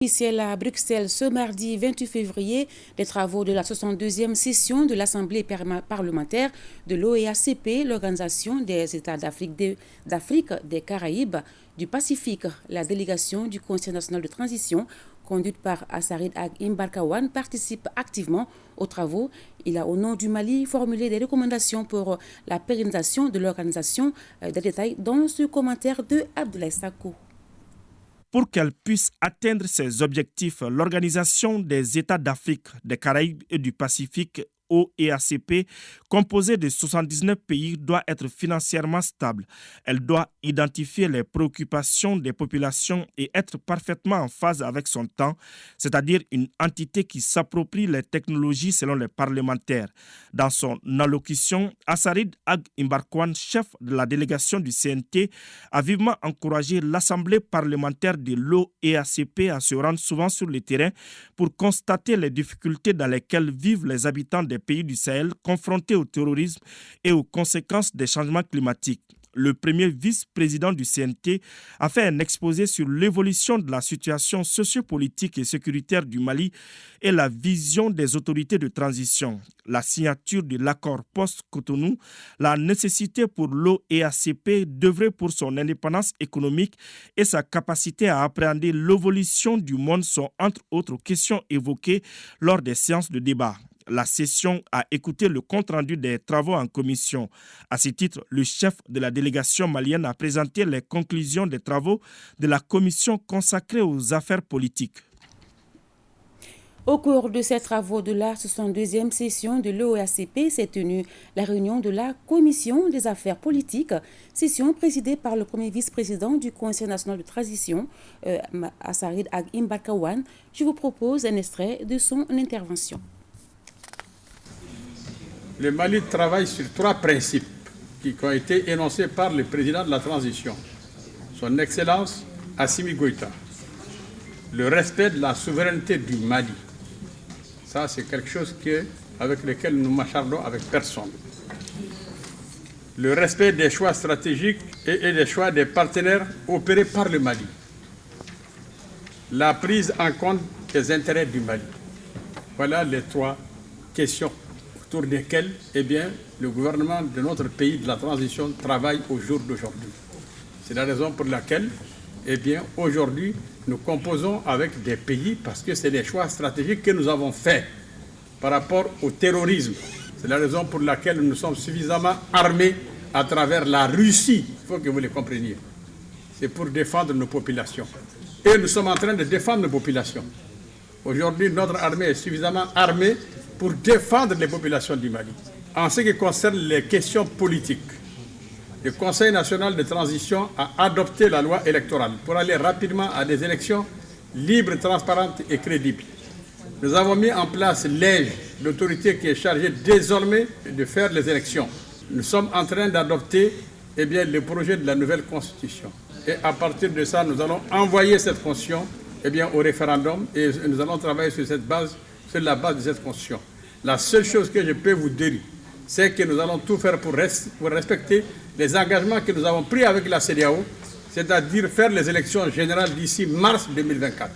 Officiel à Bruxelles ce mardi 28 février des travaux de la 62e session de l'Assemblée parlementaire de l'OEACP, l'Organisation des États d'Afrique, des Caraïbes, du Pacifique. La délégation du Conseil national de transition, conduite par Assarid Ag Imbarkawan, participe activement aux travaux. Il a, au nom du Mali, formulé des recommandations pour la pérennisation de l'organisation. Des détails dans ce commentaire de Abdoulaye Sako. Pour qu'elle puisse atteindre ses objectifs, l'Organisation des États d'Afrique, des Caraïbes et du Pacifique, OEACP, composée de 79 pays, doit être financièrement stable. Elle doit identifier les préoccupations des populations et être parfaitement en phase avec son temps, c'est-à-dire une entité qui s'approprie les technologies selon les parlementaires. Dans son allocution, Assarid Ag Imbarkawan, chef de la délégation du CNT, a vivement encouragé l'Assemblée parlementaire de l'OEACP à se rendre souvent sur le terrain pour constater les difficultés dans lesquelles vivent les habitants des pays du Sahel confrontés au terrorisme et aux conséquences des changements climatiques. Le premier vice-président du CNT a fait un exposé sur l'évolution de la situation sociopolitique et sécuritaire du Mali et la vision des autorités de transition. La signature de l'accord post-Cotonou, la nécessité pour l'OEACP d'œuvrer pour son indépendance économique et sa capacité à appréhender l'évolution du monde sont entre autres questions évoquées lors des séances de débat. La session a écouté le compte-rendu des travaux en commission. À ce titre, le chef de la délégation malienne a présenté les conclusions des travaux de la commission consacrée aux affaires politiques. Au cours de ces travaux de la 62e session de l'OEACP s'est tenue la réunion de la Commission des affaires politiques, session présidée par le premier vice-président du Conseil national de transition, Assarid Ag Imbarkawan. Je vous propose un extrait de son intervention. Le Mali travaille sur trois principes qui ont été énoncés par le président de la transition, son Excellence Assimi Goïta. Le respect de la souveraineté du Mali. Ça, c'est quelque chose avec lequel nous m'achardons avec personne. Le respect des choix stratégiques et des choix des partenaires opérés par le Mali. La prise en compte des intérêts du Mali. Voilà les trois questions autour desquels le gouvernement de notre pays de la transition travaille au jour d'aujourd'hui. C'est la raison pour laquelle aujourd'hui nous composons avec des pays parce que c'est des choix stratégiques que nous avons faits par rapport au terrorisme. C'est la raison pour laquelle nous sommes suffisamment armés à travers la Russie. Il faut que vous le compreniez. C'est pour défendre nos populations. Et nous sommes en train de défendre nos populations. Aujourd'hui, notre armée est suffisamment armée pour défendre les populations du Mali. En ce qui concerne les questions politiques, le Conseil national de transition a adopté la loi électorale pour aller rapidement à des élections libres, transparentes et crédibles. Nous avons mis en place l'AIGE, l'autorité qui est chargée désormais de faire les élections. Nous sommes en train d'adopter le projet de la nouvelle constitution. Et à partir de ça, nous allons envoyer cette constitution au référendum et nous allons travailler sur la base de cette constitution. La seule chose que je peux vous dire, c'est que nous allons tout faire pour respecter les engagements que nous avons pris avec la CEDEAO, c'est-à-dire faire les élections générales d'ici mars 2024.